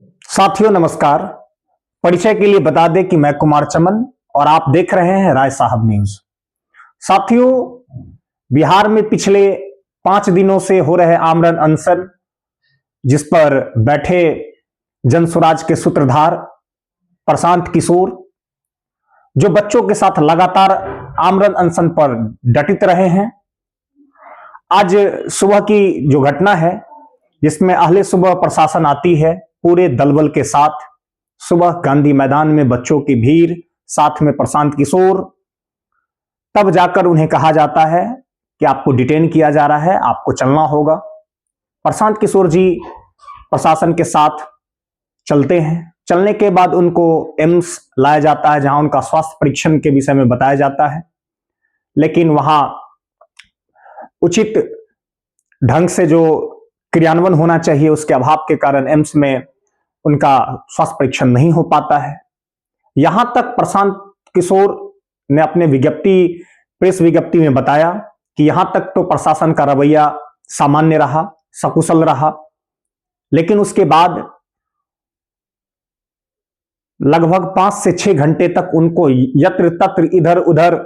साथियों नमस्कार। परिचय के लिए बता दें कि मैं कुमार चमन और आप देख रहे हैं राय साहब न्यूज। साथियों, बिहार में पिछले 5 दिनों से हो रहे आमरण अनशन, जिस पर बैठे जनसुराज के सूत्रधार प्रशांत किशोर, जो बच्चों के साथ लगातार आमरण अनशन पर डटित रहे हैं। आज सुबह की जो घटना है, जिसमें अहले सुबह प्रशासन आती है पूरे दलबल के साथ, सुबह गांधी मैदान में बच्चों की भीड़, साथ में प्रशांत किशोर, तब जाकर उन्हें कहा जाता है कि आपको डिटेन किया जा रहा है, आपको चलना होगा। प्रशांत किशोर जी प्रशासन के साथ चलते हैं। चलने के बाद उनको एम्स लाया जाता है, जहां उनका स्वास्थ्य परीक्षण के विषय में बताया जाता है, लेकिन वहां उचित ढंग से जो क्रियान्वयन होना चाहिए उसके अभाव के कारण एम्स में उनका स्वास्थ्य परीक्षण नहीं हो पाता है। यहां तक प्रशांत किशोर ने अपने प्रेस विज्ञप्ति में बताया कि यहां तक तो प्रशासन का रवैया सामान्य रहा, सकुशल रहा, लेकिन उसके बाद लगभग 5 से 6 घंटे तक उनको यत्र तत्र इधर उधर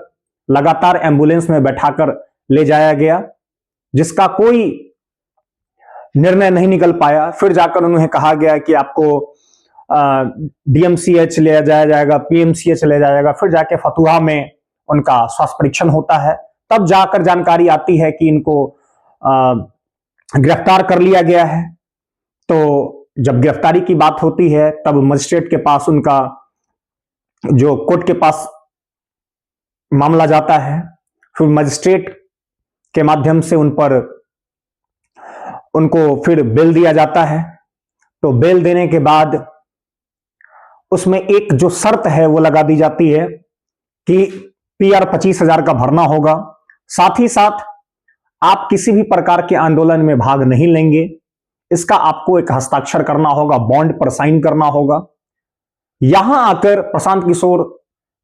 लगातार एम्बुलेंस में बैठाकर ले जाया गया, जिसका कोई निर्णय नहीं निकल पाया। फिर जाकर उन्हें कहा गया कि आपको डीएमसीएच ले जाया जाएगा, पीएमसीएच ले जाया जाएगा। फिर जाके फतुहा में उनका स्वास्थ्य परीक्षण होता है, तब जाकर जानकारी आती है कि इनको गिरफ्तार कर लिया गया है। तो जब गिरफ्तारी की बात होती है तब मजिस्ट्रेट के पास, उनका जो कोर्ट के पास मामला जाता है, फिर मजिस्ट्रेट के माध्यम से उनको फिर बेल दिया जाता है। तो बेल देने के बाद उसमें एक जो शर्त है वो लगा दी जाती है कि पीआर 25,000 का भरना होगा, साथ ही साथ आप किसी भी प्रकार के आंदोलन में भाग नहीं लेंगे, इसका आपको एक हस्ताक्षर करना होगा, बॉन्ड पर साइन करना होगा। यहां आकर प्रशांत किशोर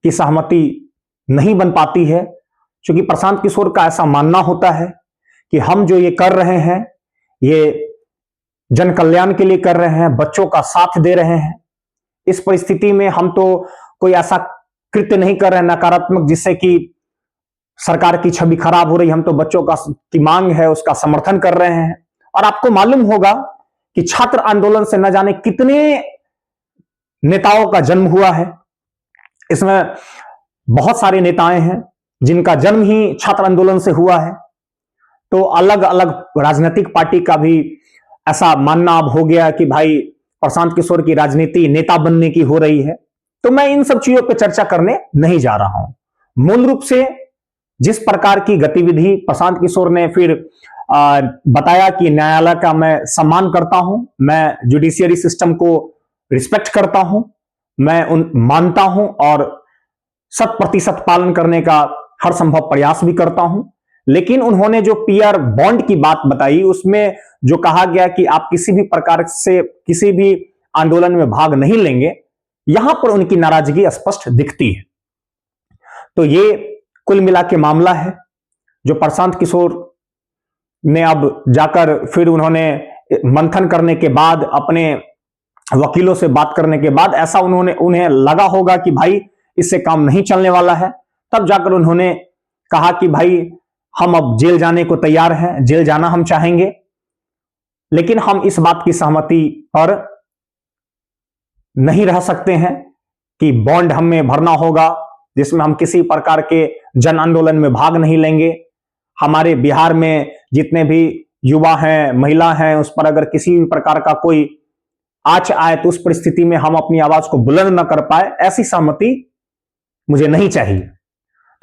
की सहमति नहीं बन पाती है, क्योंकि प्रशांत किशोर का ऐसा मानना होता है कि हम जो ये कर रहे हैं ये जन कल्याण के लिए कर रहे हैं, बच्चों का साथ दे रहे हैं। इस परिस्थिति में हम तो कोई ऐसा कृत्य नहीं कर रहे हैं नकारात्मक जिससे कि सरकार की छवि खराब हो रही, हम तो बच्चों की मांग है उसका समर्थन कर रहे हैं। और आपको मालूम होगा कि छात्र आंदोलन से न जाने कितने नेताओं का जन्म हुआ है। इसमें बहुत सारे नेताएं हैं जिनका जन्म ही छात्र आंदोलन से हुआ है। तो अलग अलग राजनीतिक पार्टी का भी ऐसा मानना अब हो गया कि भाई प्रशांत किशोर की राजनीति नेता बनने की हो रही है। तो मैं इन सब चीजों पर चर्चा करने नहीं जा रहा हूं। मूल रूप से जिस प्रकार की गतिविधि प्रशांत किशोर ने फिर बताया कि न्यायालय का मैं सम्मान करता हूं, मैं जुडिशियरी सिस्टम को रिस्पेक्ट करता हूं, मैं मानता हूं और 100% पालन करने का हर संभव प्रयास भी करता हूं। लेकिन उन्होंने जो पीआर बॉन्ड की बात बताई, उसमें जो कहा गया कि आप किसी भी प्रकार से किसी भी आंदोलन में भाग नहीं लेंगे, यहां पर उनकी नाराजगी स्पष्ट दिखती है। तो ये कुल मिला के मामला है जो प्रशांत किशोर ने अब जाकर फिर उन्होंने मंथन करने के बाद, अपने वकीलों से बात करने के बाद ऐसा उन्हें लगा होगा कि भाई इससे काम नहीं चलने वाला है, तब जाकर उन्होंने कहा कि भाई हम अब जेल जाने को तैयार हैं, जेल जाना हम चाहेंगे, लेकिन हम इस बात की सहमति पर नहीं रह सकते हैं कि बॉन्ड हमें भरना होगा जिसमें हम किसी प्रकार के जन आंदोलन में भाग नहीं लेंगे। हमारे बिहार में जितने भी युवा हैं, महिला हैं, उस पर अगर किसी भी प्रकार का कोई आंच आए तो उस परिस्थिति में हम अपनी आवाज को बुलंद न कर पाए, ऐसी सहमति मुझे नहीं चाहिए।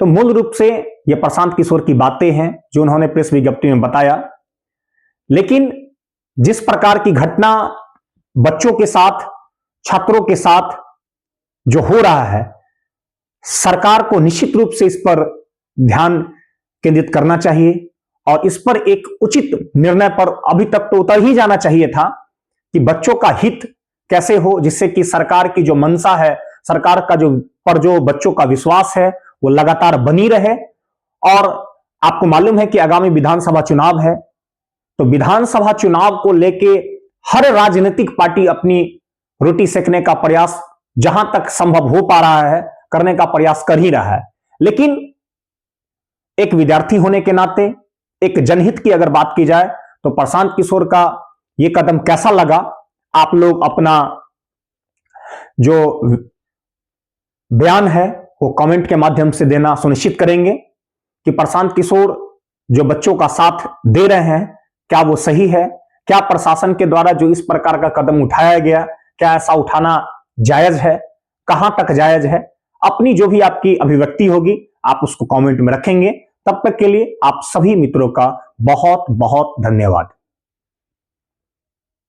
तो मूल रूप से ये प्रशांत किशोर की बातें हैं जो उन्होंने प्रेस विज्ञप्ति में बताया। लेकिन जिस प्रकार की घटना बच्चों के साथ, छात्रों के साथ जो हो रहा है, सरकार को निश्चित रूप से इस पर ध्यान केंद्रित करना चाहिए और इस पर एक उचित निर्णय पर अभी तक तो उतर ही जाना चाहिए था कि बच्चों का हित कैसे हो, जिससे कि सरकार की जो मंशा है, सरकार का जो बच्चों का विश्वास है वो लगातार बनी रहे। और आपको मालूम है कि आगामी विधानसभा चुनाव है, तो विधानसभा चुनाव को लेके हर राजनीतिक पार्टी अपनी रोटी सेकने का प्रयास जहां तक संभव हो पा रहा है करने का प्रयास कर ही रहा है। लेकिन एक विद्यार्थी होने के नाते, एक जनहित की अगर बात की जाए तो प्रशांत किशोर का यह कदम कैसा लगा, आप लोग अपना जो बयान है वो कमेंट के माध्यम से देना सुनिश्चित करेंगे कि प्रशांत किशोर जो बच्चों का साथ दे रहे हैं क्या वो सही है, क्या प्रशासन के द्वारा जो इस प्रकार का कदम उठाया गया क्या ऐसा उठाना जायज है, कहां तक जायज है। अपनी जो भी आपकी अभिव्यक्ति होगी आप उसको कमेंट में रखेंगे। तब तक के लिए आप सभी मित्रों का बहुत बहुत धन्यवाद।